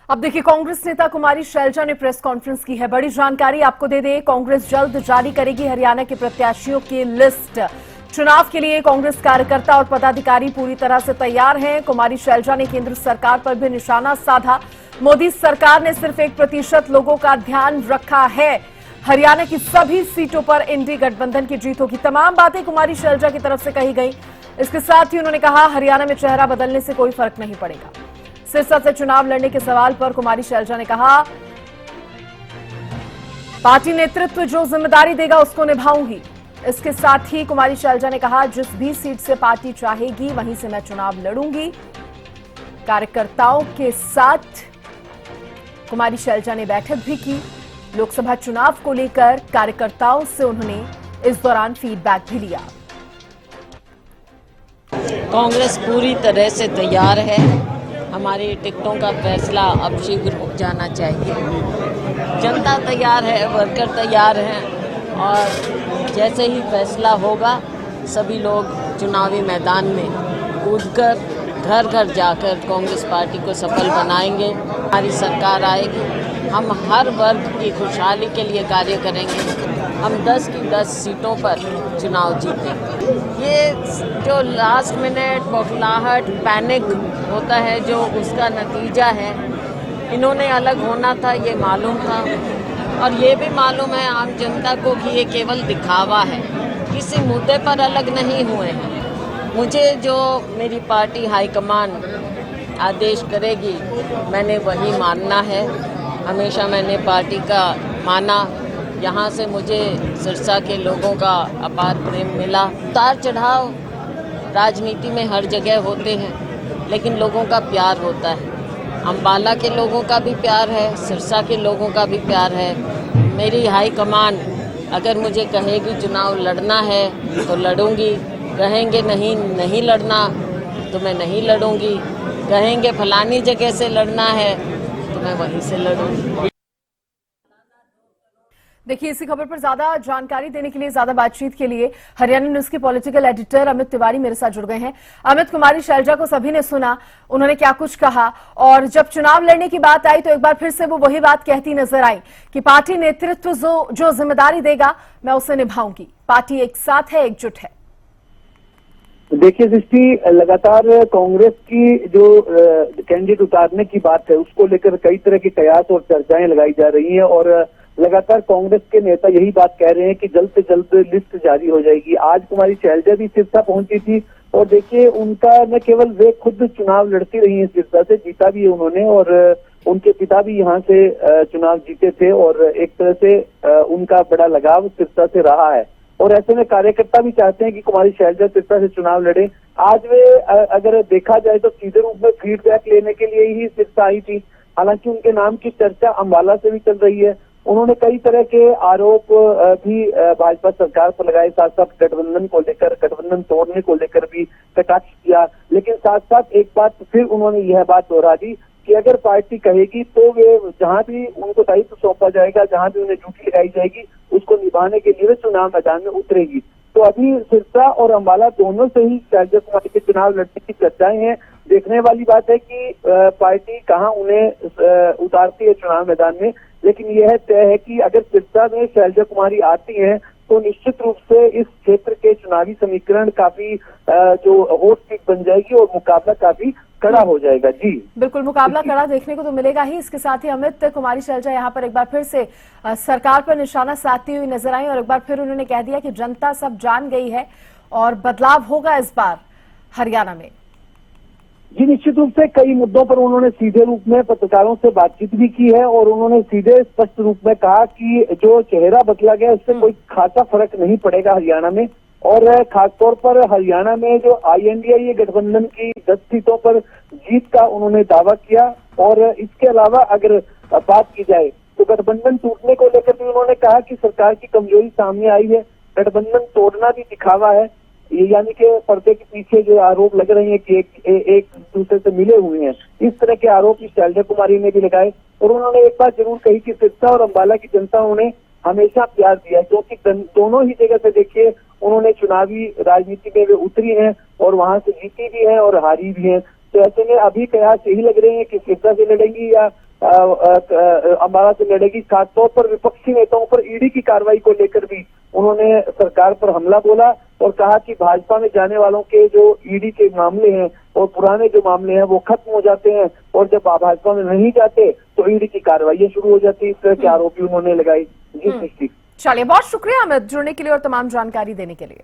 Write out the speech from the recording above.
अब देखिए, कांग्रेस नेता कुमारी शैलजा ने प्रेस कॉन्फ्रेंस की है। बड़ी जानकारी आपको दे दें, कांग्रेस जल्द जारी करेगी हरियाणा के प्रत्याशियों की लिस्ट। चुनाव के लिए कांग्रेस कार्यकर्ता और पदाधिकारी पूरी तरह से तैयार हैं। कुमारी शैलजा ने केंद्र सरकार पर भी निशाना साधा। मोदी सरकार ने सिर्फ 1% लोगों का ध्यान रखा है। हरियाणा की सभी सीटों पर इंडी गठबंधन की जीत होगी। तमाम बातें कुमारी शैलजा की तरफ से कही गई। इसके साथ ही उन्होंने कहा, हरियाणा में चेहरा बदलने से कोई फर्क नहीं पड़ेगा। सिरसा से चुनाव लड़ने के सवाल पर कुमारी शैलजा ने कहा, पार्टी नेतृत्व जो जिम्मेदारी देगा उसको निभाऊंगी। इसके साथ ही कुमारी शैलजा ने कहा, जिस भी सीट से पार्टी चाहेगी वहीं से मैं चुनाव लड़ूंगी। कार्यकर्ताओं के साथ कुमारी शैलजा ने बैठक भी की। लोकसभा चुनाव को लेकर कार्यकर्ताओं से उन्होंने इस दौरान फीडबैक भी लिया। कांग्रेस पूरी तरह से तैयार है। हमारी टिकटों का फैसला अब शीघ्र हो जाना चाहिए। जनता तैयार है, वर्कर तैयार हैं और जैसे ही फैसला होगा सभी लोग चुनावी मैदान में कूदकर घर घर जाकर कांग्रेस पार्टी को सफल बनाएंगे। हमारी सरकार आएगी, हम हर वर्ग की खुशहाली के लिए कार्य करेंगे। हम 10 की 10 सीटों पर चुनाव जीतेंगे। ये जो लास्ट मिनट बौखलाहट, पैनिक होता है, जो उसका नतीजा है, इन्होंने अलग होना था, ये मालूम था। और ये भी मालूम है आम जनता को कि ये केवल दिखावा है, किसी मुद्दे पर अलग नहीं हुए हैं। मुझे जो मेरी पार्टी हाईकमान आदेश करेगी मैंने वही मानना है। हमेशा मैंने पार्टी का माना। यहाँ से मुझे सिरसा के लोगों का अपार प्रेम मिला। उतार चढ़ाव राजनीति में हर जगह होते हैं, लेकिन लोगों का प्यार होता है। अम्बाला के लोगों का भी प्यार है, सिरसा के लोगों का भी प्यार है। मेरी हाईकमान अगर मुझे कहेगी चुनाव लड़ना है तो लड़ूंगी, कहेंगे नहीं लड़ना तो मैं नहीं लड़ूंगी, कहेंगे फलानी जगह से लड़ना है तो मैं वहीं से लड़ूंगी। देखिए, इसी खबर पर ज्यादा जानकारी देने के लिए, ज्यादा बातचीत के लिए हरियाणा न्यूज के पॉलिटिकल एडिटर अमित तिवारी मेरे साथ जुड़ गए हैं। अमित, कुमारी शैलजा को सभी ने सुना, उन्होंने क्या कुछ कहा, और जब चुनाव लड़ने की बात आई तो एक बार फिर से वो वही बात कहती नजर आई कि पार्टी नेतृत्व जो जिम्मेदारी देगा मैं उसे निभाऊंगी। पार्टी एक साथ है, एकजुट है। देखिए दृष्टि, लगातार कांग्रेस की जो कैंडिडेट उतारने की बात है उसको लेकर कई तरह की कयास और चर्चाएं लगाई जा रही हैं और लगातार कांग्रेस के नेता यही बात कह रहे हैं कि जल्द से जल्द लिस्ट जारी हो जाएगी। आज कुमारी शैलजा भी सिरसा पहुंची थी और देखिए उनका न केवल वे खुद चुनाव लड़ती रही हैं, सिरसा से जीता भी है उन्होंने और उनके पिता भी यहाँ से चुनाव जीते थे और एक तरह से उनका बड़ा लगाव सिरसा से रहा है और ऐसे में कार्यकर्ता भी चाहते हैं कि कुमारी शैलजा सिरसा से चुनाव लड़े। आज वे अगर देखा जाए तो सीधे रूप में फीडबैक लेने के लिए ही सिरसा आई थी। हालांकि उनके नाम की चर्चा अम्बाला से भी चल रही है। उन्होंने कई तरह के आरोप भी भाजपा सरकार पर लगाए, साथ साथ गठबंधन को लेकर, गठबंधन तोड़ने को लेकर भी कटाक्ष किया। लेकिन साथ साथ एक बात फिर उन्होंने यह बात दोहरा दी कि अगर पार्टी कहेगी तो वे जहां भी उनको दायित्व सौंपा जाएगा, जहां भी उन्हें ड्यूटी लगाई जाएगी, उसको निभाने के लिए वे चुनाव मैदान में उतरेगी। तो अभी सिरसा और अम्बाला दोनों से ही शैलजा कुमारी के चुनाव लड़ने की चर्चाएं हैं। देखने वाली बात है कि पार्टी कहां उन्हें उतारती है चुनाव मैदान में, लेकिन यह तय है कि अगर सिरसा में शैलजा कुमारी आती हैं तो निश्चित रूप से इस क्षेत्र के चुनावी समीकरण काफी जो हॉट सीट बन जाएगी और मुकाबला काफी कड़ा हो जाएगा। जी बिल्कुल, मुकाबला कड़ा देखने को तो मिलेगा ही। इसके साथ ही अमित, कुमारी शैलजा यहाँ पर एक बार फिर से सरकार पर निशाना साधती हुई नजर आई और एक बार फिर उन्होंने कह दिया कि जनता सब जान गई है और बदलाव होगा इस बार हरियाणा में। जी निश्चित रूप से कई मुद्दों पर उन्होंने सीधे रूप में पत्रकारों से बातचीत भी की है और उन्होंने सीधे स्पष्ट रूप में कहा कि जो चेहरा बदला गया उससे कोई खासा फर्क नहीं पड़ेगा हरियाणा में। और खासतौर पर हरियाणा में जो INDA गठबंधन की 10 सीटों पर जीत का उन्होंने दावा किया और इसके अलावा अगर बात की जाए तो गठबंधन टूटने को लेकर भी उन्होंने कहा कि सरकार की कमजोरी सामने आई है, गठबंधन तोड़ना भी दिखावा है। ये यानी कि पर्दे के पीछे जो आरोप लग रहे हैं कि एक दूसरे से मिले हुए हैं, इस तरह के आरोप शैलजा कुमारी ने भी लगाए। और उन्होंने एक बात जरूर कही कि सिरसा और अम्बाला की जनता उन्हें हमेशा प्यार दिया है, क्योंकि दोनों ही जगह से देखिए उन्होंने चुनावी राजनीति में वे उतरी हैं और वहां से जीती भी है और हारी भी है। तो ऐसे में अभी कयास यही लग रहे हैं कि सिरसा से लड़ेंगी या अम्बाला से लड़ेगी। खासतौर पर विपक्षी नेताओं पर ईडी की कार्रवाई को लेकर भी उन्होंने सरकार पर हमला बोला और कहा कि भाजपा में जाने वालों के जो ईडी के मामले हैं और पुराने जो मामले हैं वो खत्म हो जाते हैं और जब भाजपा में नहीं जाते तो ईडी की कार्रवाई शुरू हो जाती है। इस तरह के आरोप भी उन्होंने लगाई। जी सृष्टि। चलिए, बहुत शुक्रिया अमित जुड़ने के लिए और तमाम जानकारी देने के लिए।